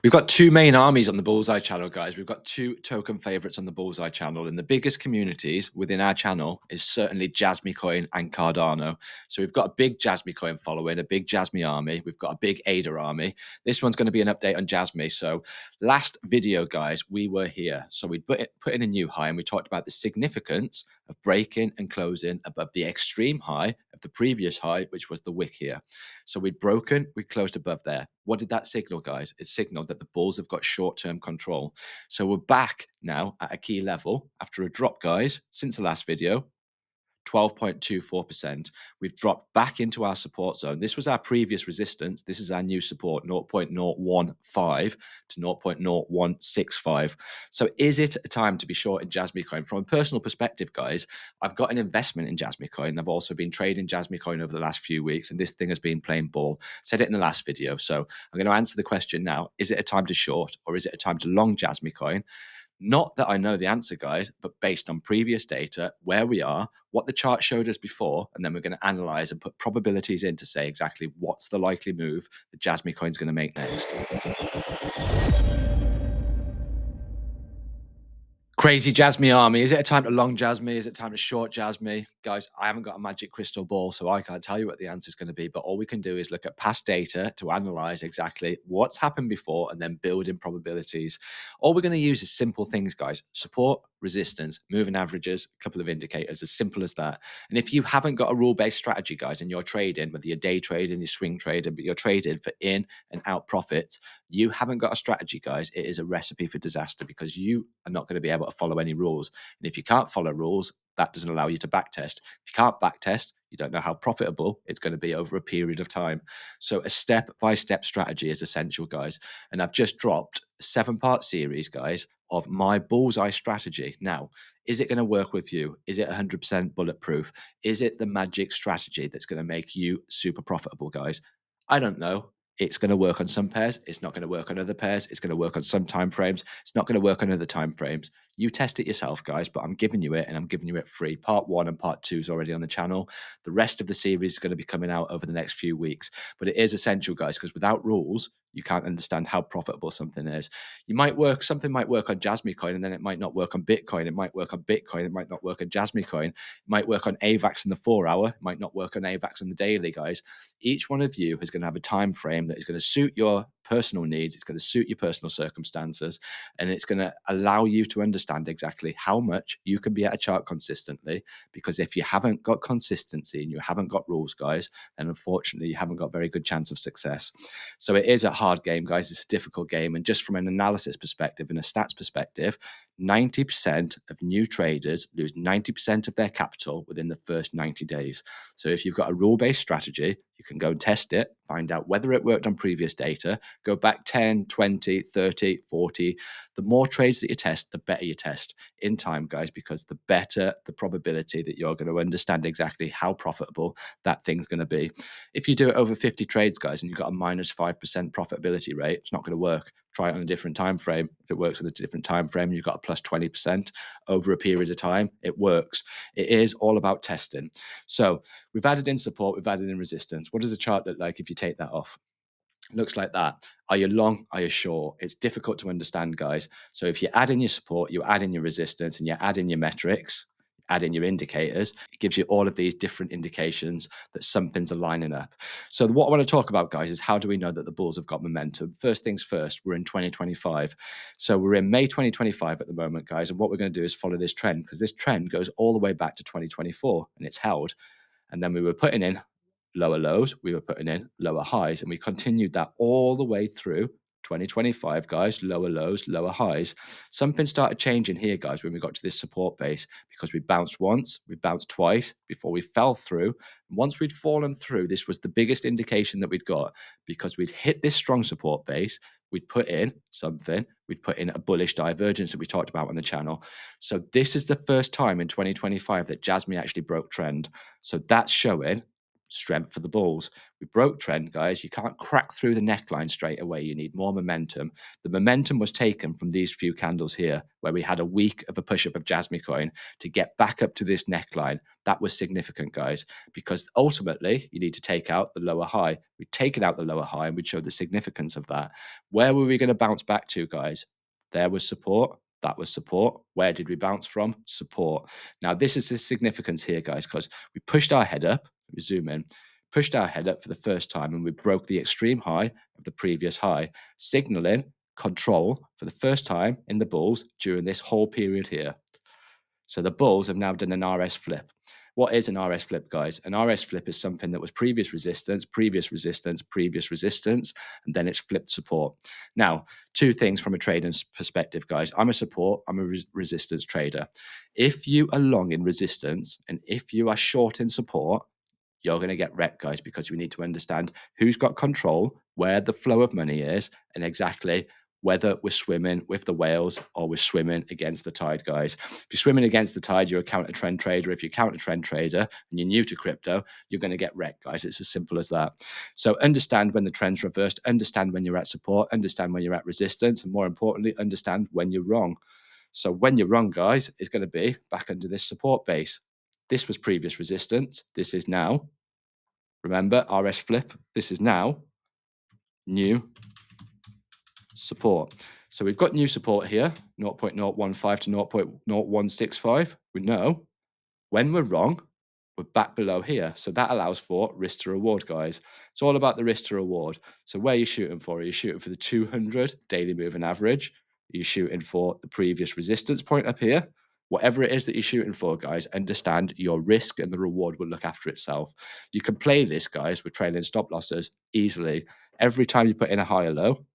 We've got two main armies on the Bullseye channel, guys. We've got two token favorites on the Bullseye channel, and the biggest communities within our channel is certainly Jasmy Coin and Cardano. So we've got a big Jasmy Coin following, a big Jasmy army. We've got a big ADA army. This one's going to be an update on Jasmy. So last video, guys, we were here. So we put in a new high, and we talked about the significance of breaking and closing above the extreme high of the previous high, which was the wick here. So we'd broken, we closed above there. What did that signal, guys? It signaled that the bulls have got short-term control. So we're back now at a key level after a drop, guys, since the last video. 12.24%. We've dropped back into our support zone. This was our previous resistance. This is our new support, 0.015 to 0.0165. So is it a time to be short in Jasmycoin? From a personal perspective, guys, I've got an investment in Jasmycoin. I've also been trading Jasmycoin over the last few weeks, and this thing has been playing ball. Said it in the last video. So I'm going to answer the question now. Is it a time to short or is it a time to long Jasmycoin? Not that I know the answer, guys, but based on previous data, where we are, what the chart showed us before, and then we're going to analyze and put probabilities in to say exactly what's the likely move that Jasmycoin is going to make next. Crazy Jasmy army. Is it a time to long Jasmy? Is it time to short Jasmy? Guys, I haven't got a magic crystal ball, so I can't tell you what the answer is going to be. But all we can do is look at past data to analyze exactly what's happened before and then build in probabilities. All we're going to use is simple things, guys. Support, resistance, moving averages, a couple of indicators, as simple as that. And if you haven't got a rule-based strategy, guys, and you're trading, whether you're day trading, you're swing trading, but you're trading for in and out profits, you haven't got a strategy, guys. It is a recipe for disaster because you are not going to be able to follow any rules. And if you can't follow rules, that doesn't allow you to backtest. If you can't backtest, you don't know how profitable it's going to be over a period of time. So a step-by-step strategy is essential, guys. And I've just dropped a 7-part series, guys, of my bullseye strategy. Now, is it going to work with you? Is it 100% bulletproof? Is it the magic strategy that's going to make you super profitable, guys? I don't know. It's going to work on some pairs. It's not going to work on other pairs. It's going to work on some time frames. It's not going to work on other time frames. You test it yourself, guys, but I'm giving you it and I'm giving you it free. Part 1 and part 2 is already on the channel. The rest of the series is going to be coming out over the next few weeks. But it is essential, guys, because without rules, you can't understand how profitable something is. Something might work on Jasmycoin and then it might not work on Bitcoin. It might work on Bitcoin. It might not work on Jasmycoin. It might work on AVAX in the 4-hour. It might not work on AVAX in the daily, guys. Each one of you is going to have a time frame that is going to suit your personal needs. It's going to suit your personal circumstances, and it's going to allow you to understand exactly how much you can be at a chart consistently. Because if you haven't got consistency and you haven't got rules, guys, then unfortunately you haven't got a very good chance of success. So it is a hard game, guys. It's a difficult game. And just from an analysis perspective and a stats perspective, 90% of new traders lose 90% of their capital within the first 90 days. So if you've got a rule-based strategy, you can go and test it, find out whether it worked on previous data, go back 10, 20, 30, 40. The more trades that you test, the better you test in time, guys, because the better the probability that you're going to understand exactly how profitable that thing's going to be. If you do it over 50 trades, guys, and you've got a minus 5% profitability rate, it's not going to work. Try it on a different time frame. If it works on a different time frame, you've got a plus 20% over a period of time. It works. It is all about testing. So we've added in support, we've added in resistance. What does the chart look like if you take that off? Looks like that. Are you long? Are you short? It's difficult to understand, guys. So if you add in your support, you add in your resistance, and you add in your metrics, add in your indicators, it gives you all of these different indications that something's aligning up. So what I want to talk about, guys, is how do we know that the bulls have got momentum? First things first, we're in 2025. So we're in May 2025 at the moment, guys. And what we're going to do is follow this trend, because this trend goes all the way back to 2024 and it's held. And then we were putting in lower lows, we were putting in lower highs, and we continued that all the way through 2025, guys. Lower lows, lower highs. Something started changing here, guys, when we got to this support base, because we bounced once, we bounced twice before we fell through. Once we'd fallen through, this was the biggest indication that we'd got, because we'd hit this strong support base, we'd put in something, we'd put in a bullish divergence that we talked about on the channel. So this is the first time in 2025 that Jasmy actually broke trend. So that's showing strength for the bulls. We broke trend, guys. You can't crack through the neckline straight away. You need more momentum. The momentum was taken from these few candles here, where we had a week of a push-up of Jasmy Coin to get back up to this neckline. That was significant, guys, because ultimately you need to take out the lower high. We'd taken out the lower high and we'd showed the significance of that. Where were we going to bounce back to, guys? There was support. That was support. Where did we bounce from? Support. Now, this is the significance here, guys, because we pushed our head up. Let me zoom in. Pushed our head up for the first time and we broke the extreme high of the previous high, signaling control for the first time in the bulls during this whole period here. So the bulls have now done an RS flip. What is an RS flip, guys? An RS flip is something that was previous resistance, previous resistance, previous resistance, and then it's flipped support. Now, two things from a trading perspective, guys. I'm a support, I'm a resistance trader. If you are long in resistance and if you are short in support, you're going to get wrecked, guys, because we need to understand who's got control, where the flow of money is, and exactly whether we're swimming with the whales or we're swimming against the tide, guys. If you're swimming against the tide, you're a counter trend trader. If you're a counter trend trader and you're new to crypto, you're going to get wrecked, guys. It's as simple as that. So understand when the trend's reversed, understand when you're at support, understand when you're at resistance, and more importantly, understand when you're wrong. So when you're wrong, guys, is going to be back under this support base. This was previous resistance. This is now, remember, RS flip. This is now new support. So we've got new support here, 0.015 to 0.0165. We know when we're wrong, we're back below here. So that allows for risk to reward, guys. It's all about the risk to reward. So where are you shooting for? Are you shooting for the 200 daily moving average? Are you shooting for the previous resistance point up here? Whatever it is that you're shooting for, guys, understand your risk and the reward will look after itself. You can play this, guys, with trailing stop losses easily. Every time you put in a higher low,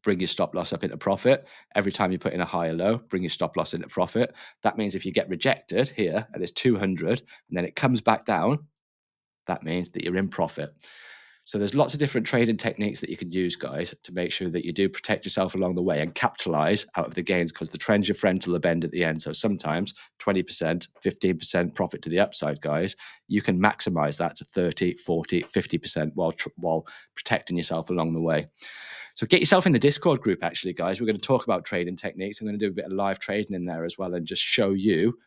bring your stop loss up into profit. Every time you put in a higher low, bring your stop loss into profit. That means if you get rejected here at this 200 and then it comes back down, that means that you're in profit. So there's lots of different trading techniques that you can use, guys, to make sure that you do protect yourself along the way and capitalize out of the gains, because the trend's your friend till the bend at the end. So sometimes 20%, 15% profit to the upside, guys, you can maximize that to 30, 40, 50% while protecting yourself along the way. So get yourself in the Discord group, actually, guys. We're going to talk about trading techniques. I'm going to do a bit of live trading in there as well and just show you.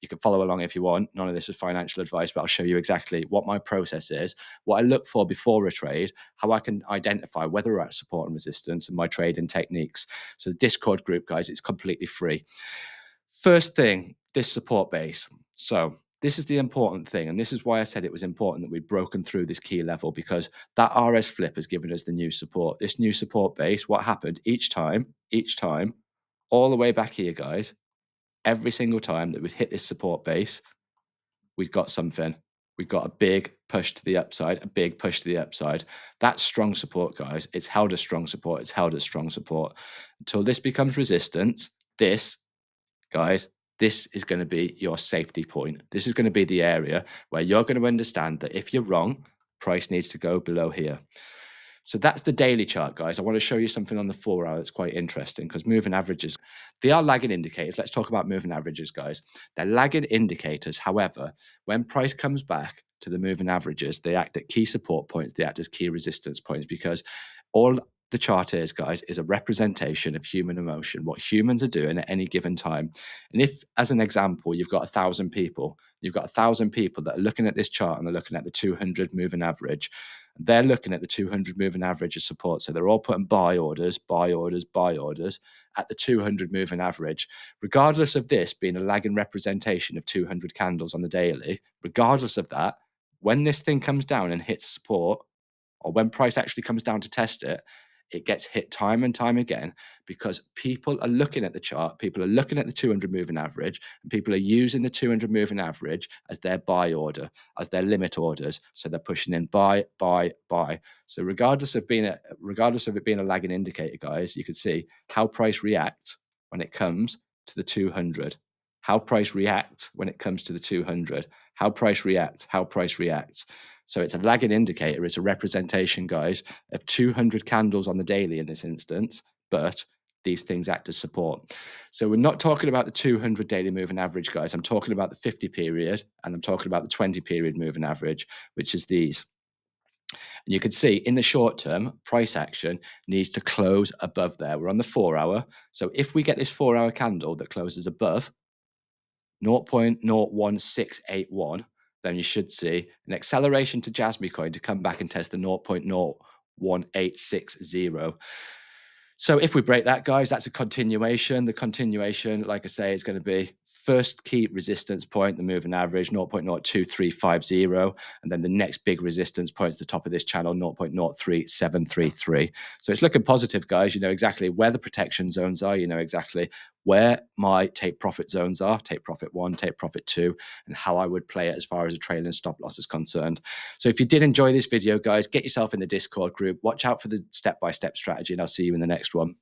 You can follow along if you want. None of this is financial advice, but I'll show you exactly what my process is, what I look for before a trade, how I can identify whether we're at support and resistance, and my trading techniques. So the Discord group, guys, it's completely free. First thing, this support base. So this is the important thing, and this is why I said it was important that we'd broken through this key level, because that RS flip has given us the new support. This new support base, what happened each time, all the way back here, guys, every single time that we'd hit this support base, we'd got something. We got a big push to the upside, a big push to the upside. That's strong support, guys. It's held as strong support. It's held as strong support until this becomes resistance. This, guys, this is going to be your safety point. This is going to be the area where you're going to understand that if you're wrong, price needs to go below here. So that's the daily chart, guys. I want to show you something on the 4 hour that's quite interesting, because moving averages, they are lagging indicators. Let's talk about moving averages, guys. They're lagging indicators. However, when price comes back to the moving averages, they act at key support points. They act as key resistance points, because all the chart is, guys, is a representation of human emotion, what humans are doing at any given time. And if, as an example, you've got 1,000 people, you've got 1,000 people that are looking at this chart and they're looking at the 200 moving average. They're looking at the 200 moving average as support. So they're all putting buy orders, buy orders, buy orders at the 200 moving average. Regardless of this being a lagging representation of 200 candles on the daily, regardless of that, when this thing comes down and hits support, or when price actually comes down to test it, it gets hit time and time again, because people are looking at the chart, people are looking at the 200 moving average, and people are using the 200 moving average as their buy order, as their limit orders. So they're pushing in buy, buy, buy. So regardless of it being a lagging indicator, guys, you can see how price reacts when it comes to the 200. How price reacts when it comes to the 200. How price reacts. How price reacts. So it's a lagging indicator. It's a representation, guys, of 200 candles on the daily in this instance, but these things act as support. So we're not talking about the 200 daily moving average, guys. I'm talking about the 50 period, and I'm talking about the 20 period moving average, which is these. And you can see in the short term, price action needs to close above there. We're on the 4 hour. So if we get this 4 hour candle that closes above 0.01681, then you should see an acceleration to Jasmy Coin to come back and test the 0.01860. So if we break that, guys, that's a continuation. The continuation, like I say, is going to be first key resistance point, the moving average, 0.02350. And then the next big resistance point is the top of this channel, 0.03733. So it's looking positive, guys. You know exactly where the protection zones are. You know exactly where my take profit zones are, take profit 1, take profit 2, and how I would play it as far as a trailing stop loss is concerned. So if you did enjoy this video, guys, get yourself in the Discord group, watch out for the step-by-step strategy, and I'll see you in the next one.